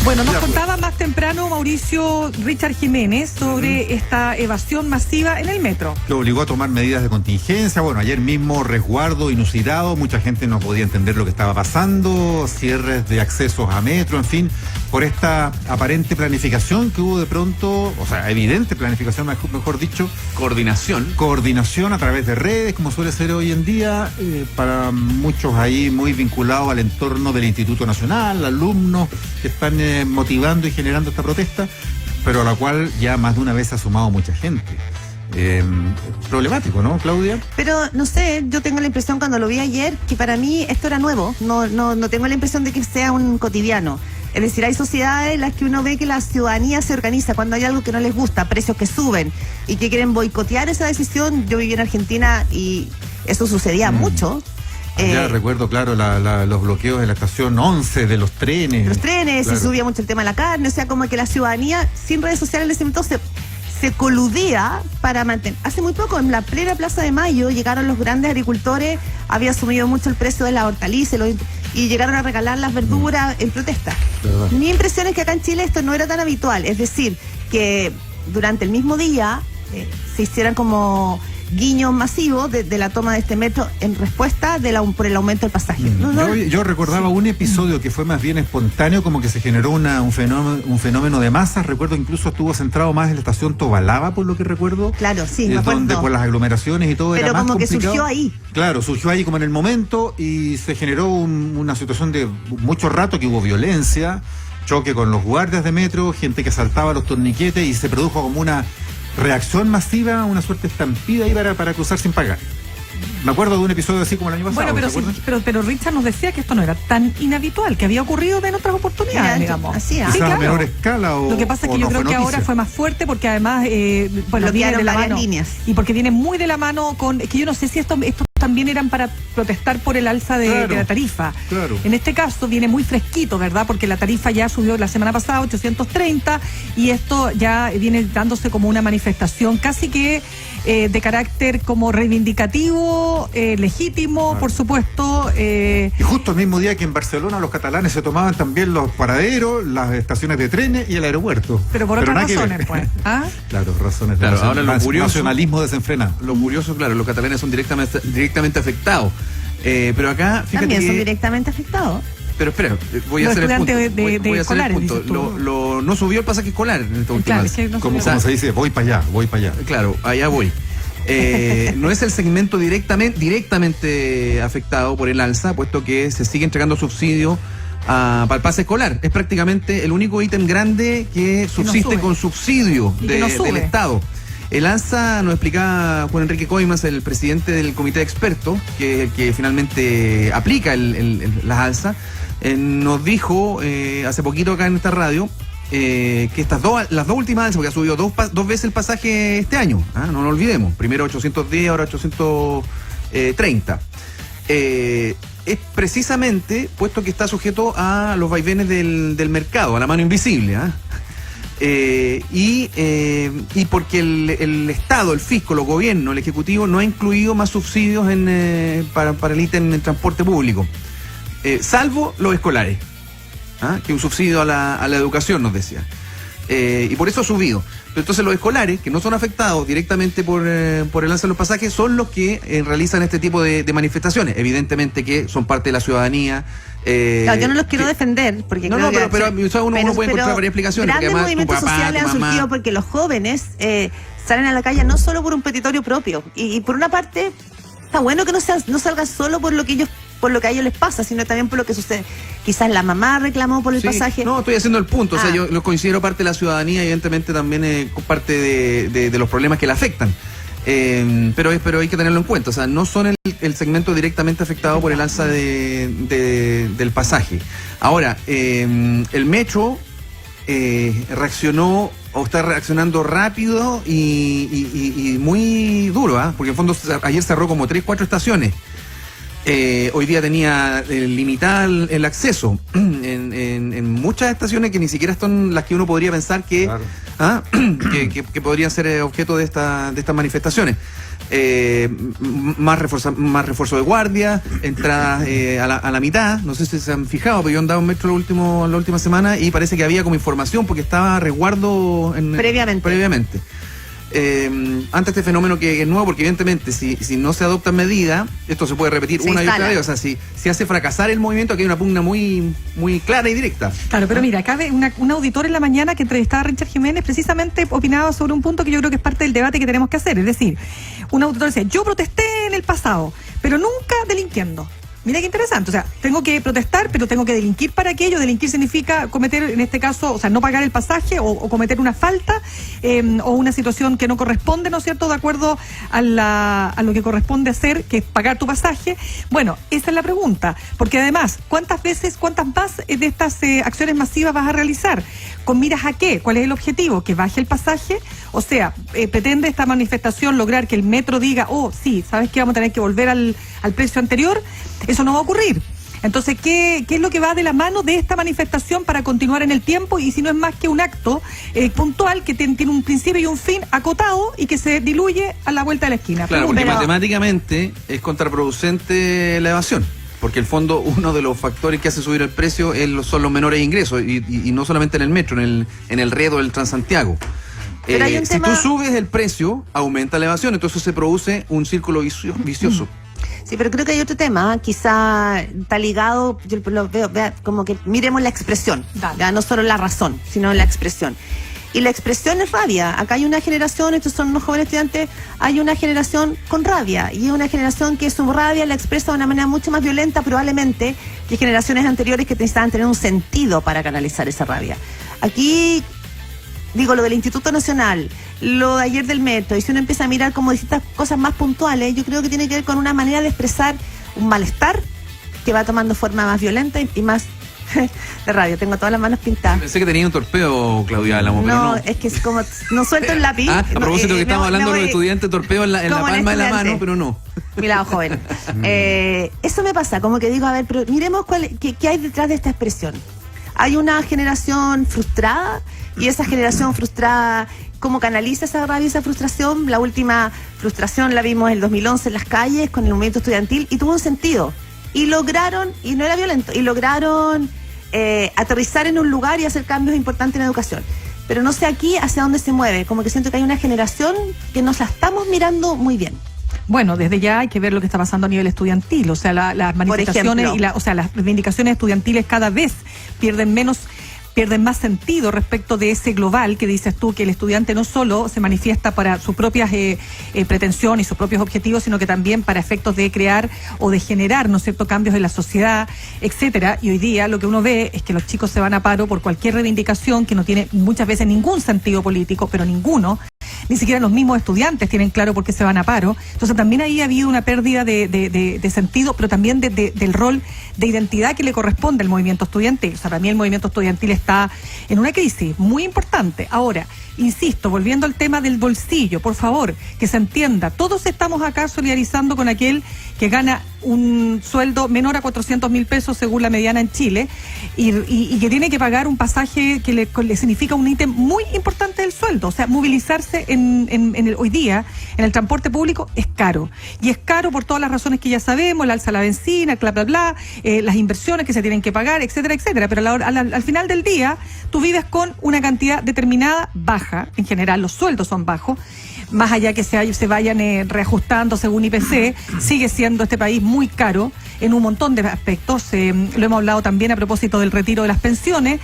Bueno, nos contaba más temprano Mauricio Richard Jiménez sobre esta evasión masiva en el metro. Lo obligó a tomar medidas de contingencia. Bueno, ayer mismo resguardo inusitado, mucha gente no podía entender lo que estaba pasando, cierres de accesos a metro, en fin, por esta aparente planificación que hubo de pronto, o sea, evidente planificación, mejor dicho. Coordinación a través de redes, como suele ser hoy en día, para muchos ahí muy vinculados al entorno del Instituto Nacional, alumnos que están motivando y generando esta protesta, pero a la cual ya más de una vez ha sumado mucha gente. Problemático, ¿no, Claudia? Pero no sé, yo tengo la impresión cuando lo vi ayer que para mí esto era nuevo, no tengo la impresión de que sea un cotidiano. Es decir, hay sociedades en las que uno ve que la ciudadanía se organiza cuando hay algo que no les gusta, precios que suben y que quieren boicotear esa decisión. Yo viví en Argentina y eso sucedía mucho. Ya recuerdo, claro, los bloqueos en la estación 11 de los trenes. Claro. Se subía mucho el tema de la carne, o sea, como que la ciudadanía sin redes sociales en ese momento se coludía para mantener. Hace muy poco, en la plena Plaza de Mayo, llegaron los grandes agricultores, había subido mucho el precio de la hortaliza y llegaron a regalar las verduras en protesta. Mi impresión es que acá en Chile esto no era tan habitual, es decir, que durante el mismo día se hicieran como guiños masivos de la toma de este metro en respuesta por el aumento del pasaje. Yo recordaba un episodio que fue más bien espontáneo, como que se generó un fenómeno de masas. Recuerdo incluso estuvo centrado más en la estación Tobalaba, por lo que recuerdo. Claro, sí, me acuerdo. Donde por las aglomeraciones y todo era más complicado. Pero como que surgió ahí. Claro, surgió ahí como en el momento y se generó una situación de mucho rato que hubo violencia, choque con los guardias de metro, gente que saltaba los torniquetes y se produjo como una reacción masiva, una suerte de estampida ahí para cruzar sin pagar. Me acuerdo de un episodio así como el año pasado. Bueno, pero Richard nos decía que esto no era tan inhabitual, que había ocurrido en otras oportunidades, digamos. Así, quizás a menor escala o. Lo que pasa es que yo creo que ahora fue más fuerte porque además, viene de la mano. Líneas. Y porque viene muy de la mano con. Es que yo no sé si estos también eran para protestar por el alza de la tarifa. Claro. En este caso viene muy fresquito, ¿verdad? Porque la tarifa ya subió la semana pasada 830 y esto ya viene dándose como una manifestación casi que de carácter como reivindicativo, legítimo, por supuesto. Y justo el mismo día que en Barcelona los catalanes se tomaban también los paraderos, las estaciones de trenes y el aeropuerto. Pero por otras razones, pues. ¿Ah? Claro, razones de ahora lo curioso, nacionalismo desenfrenado. Lo curioso, claro, los catalanes son directamente afectados. Pero acá, fíjate también que son directamente afectados. Pero espera, voy a hacer el punto. Voy a hacer el punto. No subió el pasaje escolar en esta última vez. Como se dice, voy para allá. Claro, allá voy. No es el segmento directamente afectado por el alza, puesto que se sigue entregando subsidio para el pase escolar. Es prácticamente el único ítem grande que subsiste con subsidio del Estado. El alza, nos explicaba Juan Enrique Coimas, el presidente del comité de expertos, que finalmente aplica las alzas, nos dijo hace poquito acá en esta radio que las dos últimas alzas, porque ha subido dos veces el pasaje este año, no lo olvidemos, primero 810, ahora 830. Es precisamente puesto que está sujeto a los vaivenes del mercado, a la mano invisible, y porque el Estado, el fisco, los gobiernos, el Ejecutivo no ha incluido más subsidios para el ítem en transporte público, salvo los escolares, que un subsidio a la educación, nos decía, y por eso ha subido. Pero entonces los escolares, que no son afectados directamente por el alza de los pasajes, son los que realizan este tipo de manifestaciones, evidentemente que son parte de la ciudadanía. Claro, yo no los quiero defender, porque pero uno puede encontrar varias explicaciones. Grandes movimientos sociales han surgido porque los jóvenes salen a la calle no solo por un petitorio propio, y por una parte está bueno que no salga solo por lo que a ellos les pasa, sino también por lo que sucede. Quizás la mamá reclamó por el pasaje. No, estoy haciendo el punto. O sea, yo lo considero parte de la ciudadanía y evidentemente también parte de los problemas que la afectan. Pero hay que tenerlo en cuenta. O sea, no son el segmento directamente afectado por el alza del pasaje. Ahora, el metro reaccionó o está reaccionando rápido y muy duro, porque en fondo ayer cerró como 3-4 estaciones. Hoy día tenía limitado el acceso en muchas estaciones que ni siquiera son las que uno podría pensar que podrían ser objeto de estas manifestaciones. más refuerzo de guardia, entradas a la mitad. No sé si se han fijado, pero yo andaba en metro la última semana y parece que había como información porque estaba resguardo previamente. Ante este fenómeno que es nuevo, porque evidentemente si no se adoptan medidas, esto se puede repetir una y otra vez. O sea, si hace fracasar el movimiento, aquí hay una pugna muy, muy clara y directa. Claro, pero mira, acá un auditor en la mañana que entrevistaba a Richard Jiménez precisamente opinaba sobre un punto que yo creo que es parte del debate que tenemos que hacer. Es decir, un auditor decía, yo protesté en el pasado, pero nunca delinquiendo. Mira qué interesante, o sea, tengo que protestar, pero tengo que delinquir para aquello. Delinquir significa cometer, en este caso, o sea, no pagar el pasaje o cometer una falta o una situación que no corresponde, ¿no es cierto?, de acuerdo a lo que corresponde hacer, que es pagar tu pasaje. Bueno, esa es la pregunta, porque además, ¿cuántas más de estas acciones masivas vas a realizar? ¿Con miras a qué? ¿Cuál es el objetivo? ¿Que baje el pasaje? O sea, ¿pretende esta manifestación lograr que el metro diga, oh, sí, ¿sabes qué? Vamos a tener que volver al precio anterior? Eso no va a ocurrir. Entonces, ¿qué es lo que va de la mano de esta manifestación para continuar en el tiempo? Y si no es más que un acto puntual que tiene un principio y un fin acotado y que se diluye a la vuelta de la esquina. Claro, porque matemáticamente es contraproducente la evasión. Porque el fondo, uno de los factores que hace subir el precio son los menores ingresos, y no solamente en el metro, en el red o el Transantiago. Si tú subes el precio, aumenta la evasión, entonces se produce un círculo vicioso. Sí, pero creo que hay otro tema, quizá está ligado, yo lo veo como que miremos la expresión, ya no solo la razón, sino la expresión. Y la expresión es rabia. Acá hay una generación, estos son unos jóvenes estudiantes, hay una generación con rabia, y es una generación que su rabia la expresa de una manera mucho más violenta probablemente que generaciones anteriores que necesitaban tener un sentido para canalizar esa rabia. Aquí, digo, lo del Instituto Nacional, lo de ayer del metro, y si uno empieza a mirar como distintas cosas más puntuales, yo creo que tiene que ver con una manera de expresar un malestar que va tomando forma más violenta y más de rabia. Tengo todas las manos pintadas. Pensé que tenía un torpeo, Claudia Álamo, pero no, es que es como, no suelto el lápiz. A propósito que estamos hablando de los estudiantes, torpeo en la palma de la mano, pero no. Mi lado joven. Eso me pasa, como que digo, a ver, pero miremos qué hay detrás de esta expresión. Hay una generación frustrada, y esa generación frustrada, ¿cómo canaliza esa rabia y esa frustración? La última frustración la vimos en el 2011 en las calles con el movimiento estudiantil, y tuvo un sentido. Y lograron, y no era violento, y lograron aterrizar en un lugar y hacer cambios importantes en la educación. Pero no sé aquí hacia dónde se mueve, como que siento que hay una generación que nos la estamos mirando muy bien. Bueno, desde ya hay que ver lo que está pasando a nivel estudiantil, o sea, las manifestaciones y las reivindicaciones estudiantiles cada vez pierden más sentido respecto de ese global que dices tú, que el estudiante no solo se manifiesta para sus propias pretensiones y sus propios objetivos, sino que también para efectos de crear o de generar, ¿no es cierto?, cambios en la sociedad, etcétera. Y hoy día lo que uno ve es que los chicos se van a paro por cualquier reivindicación que no tiene muchas veces ningún sentido político, pero ninguno. Ni siquiera los mismos estudiantes tienen claro por qué se van a paro. Entonces también ahí ha habido una pérdida de sentido, pero también del rol de identidad que le corresponde al movimiento estudiantil. O sea, para mí el movimiento estudiantil está en una crisis muy importante. Ahora, insisto, volviendo al tema del bolsillo, por favor, que se entienda, todos estamos acá solidarizando con aquel que gana un sueldo menor a 400.000 pesos según la mediana en Chile y que tiene que pagar un pasaje que le significa un ítem muy importante del sueldo. O sea, movilizarse hoy día en el transporte público es caro. Y es caro por todas las razones que ya sabemos, el alza de la benzina, bla, bla, bla, las inversiones que se tienen que pagar, etcétera, etcétera. Pero al final del día, tú vives con una cantidad determinada baja. En general, los sueldos son bajos. Más allá que se vayan reajustando según IPC, sigue siendo este país muy caro en un montón de aspectos. Lo hemos hablado también a propósito del retiro de las pensiones,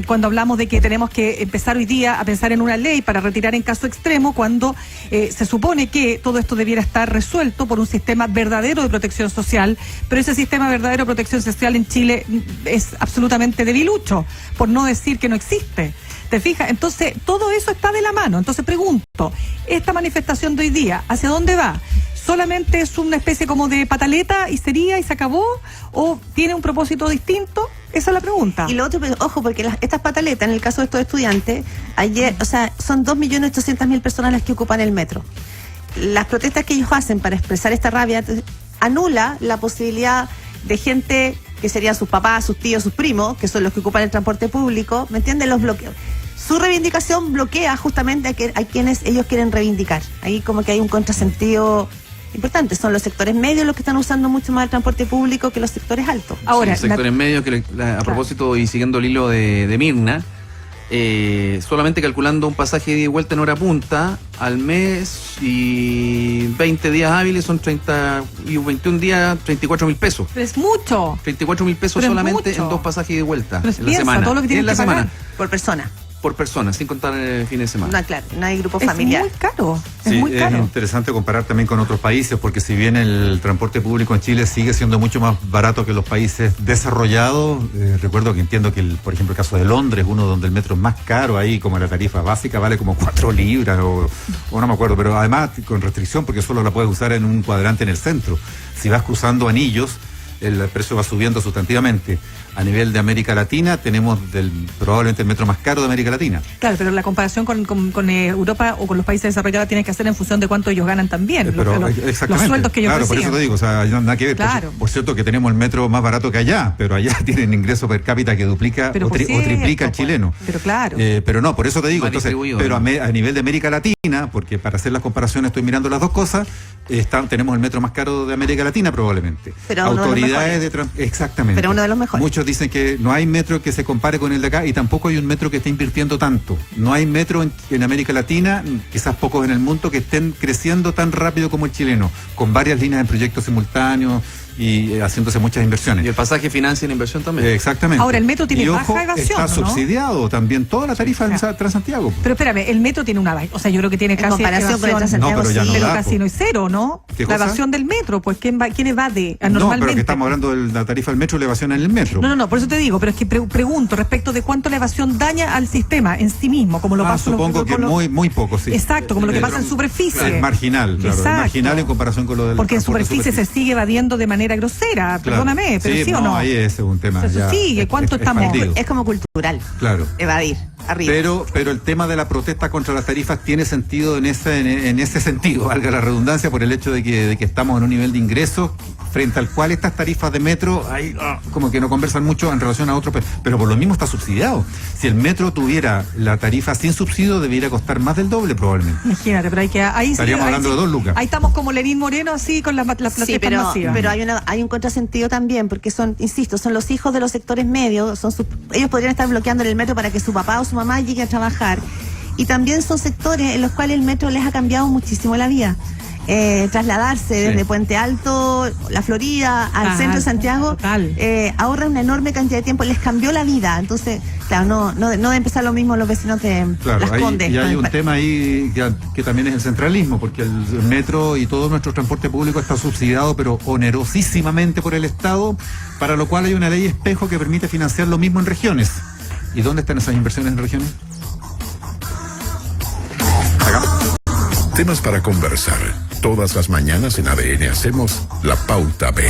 cuando hablamos de que tenemos que empezar hoy día a pensar en una ley para retirar en caso extremo, cuando se supone que todo esto debiera estar resuelto por un sistema verdadero de protección social, pero ese sistema verdadero de protección social en Chile es absolutamente debilucho, por no decir que no existe. ¿Te fijas? Entonces, todo eso está de la mano. Entonces, pregunto, ¿esta manifestación de hoy día, hacia dónde va? ¿Solamente es una especie como de pataleta y sería y se acabó? ¿O tiene un propósito distinto? Esa es la pregunta. Y lo otro, ojo, porque estas pataletas, en el caso de estos estudiantes, ayer, o sea, son 2.800.000 personas las que ocupan el metro. Las protestas que ellos hacen para expresar esta rabia anula la posibilidad de gente que serían sus papás, sus tíos, sus primos, que son los que ocupan el transporte público, ¿me entienden? Los bloqueos. su reivindicación bloquea justamente a quienes ellos quieren reivindicar. Ahí como que hay un contrasentido importante. Son los sectores medios los que están usando mucho más el transporte público que los sectores altos. Ahora, Sí, sectores medios que a propósito y siguiendo el hilo de Mirna, solamente calculando un pasaje de ida y vuelta en hora punta al mes y 20 días hábiles son 30 y 21 días 34.000 pesos. Pero es mucho. 34.000 pesos Pero es solamente mucho. en 2 pasajes de ida y vuelta Pero en la piensa, semana. todo lo que tienes en la que pagar. semana Por persona. por persona, sin contar el fin de semana. No, claro, no hay grupo Es familiar. muy caro. Sí, es muy caro. es interesante comparar también con otros países, porque si bien el transporte público en Chile sigue siendo mucho más barato que los países desarrollados, recuerdo que entiendo que, por ejemplo, el caso de Londres, uno donde el metro es más caro, ahí como la tarifa básica vale como 4 libras, o no me acuerdo, pero además con restricción, porque solo la puedes usar en un cuadrante en el centro. Si vas cruzando anillos, el precio va subiendo sustantivamente. A nivel de América Latina tenemos probablemente el metro más caro de América Latina. Claro, pero la comparación con Europa o con los países desarrollados tienes que hacer en función de cuánto ellos ganan también, Exactamente. los sueldos que ellos claro, reciben. por eso te digo, o sea, nada que ver. Claro. Por cierto que tenemos el metro más barato que allá, pero allá tienen ingreso per cápita que duplica Pero o por triplica el cierto, chileno. Pero claro. Pero no, por eso te digo, Mal entonces, distribuido, pero ¿no? a nivel de América Latina, porque para hacer las comparaciones estoy mirando las dos cosas, tenemos el metro más caro de América Latina probablemente. Pero uno de los Autoridades mejores. exactamente. Pero uno de los mejores. Muchos dicen que no hay metro que se compare con el de acá y tampoco hay un metro que esté invirtiendo tanto. No hay metro en América Latina, quizás pocos en el mundo, que estén creciendo tan rápido como el chileno, con varias líneas en proyectos simultáneos y haciéndose muchas inversiones. Y el pasaje financia la inversión también. Exactamente. Ahora, el metro tiene y baja ojo, evasión, está ¿no? subsidiado también toda la tarifa en Claro. Transantiago. Pero espérame, el metro tiene una... O sea, yo creo que tiene En casi comparación con el evasión, Transantiago, No, pero ya sí. no pero da, casi po. no es cero, ¿no? ¿Qué La cosa? evasión del metro, pues ¿quién evade No, normalmente? pero que estamos hablando de la tarifa del metro y la evasión en el metro. No, por eso te digo, pero es que pregunto respecto de cuánto la evasión daña al sistema en sí mismo, como lo pasa... supongo que muy poco, sí. Exacto, como lo que pasa en Es superficie. marginal, claro. Es Exacto. marginal en comparación con lo del Porque en transporte superficie se sigue evadiendo de manera grosera, Claro. perdóname, pero sí o no. ahí es un tema. Eso ya sigue, ¿cuánto estamos? expandido. Es como cultural. Claro. Evadir. Arriba. Pero el tema de la protesta contra las tarifas tiene sentido en ese sentido, valga la redundancia, por el hecho de que estamos en un nivel de ingresos frente al cual estas tarifas de metro como que no conversan mucho en relación a otros, pero por lo mismo está subsidiado. Si el metro tuviera la tarifa sin subsidio, debería costar más del doble probablemente. Imagínate, pero ahí Estaríamos hablando de 2 lucas. Ahí estamos como Lenín Moreno, así con las protestas Sí, pero masivas. hay un contrasentido también, porque son los hijos de los sectores medios, ellos podrían estar bloqueando el metro para que su papá o su mamá llegue a trabajar. Y también son sectores en los cuales el metro les ha cambiado muchísimo la vida. Trasladarse desde Puente Alto, La Florida, al centro de Santiago, ahorra una enorme cantidad de tiempo, les cambió la vida. Entonces, claro, no debe empezar lo mismo los vecinos de Las Condes. Y hay un tema ahí que también es el centralismo, porque el metro y todo nuestro transporte público está subsidiado, pero onerosísimamente por el Estado, para lo cual hay una ley espejo que permite financiar lo mismo en regiones. ¿Y dónde están esas inversiones en regiones? Temas para conversar. Todas las mañanas en ADN hacemos La Pauta B.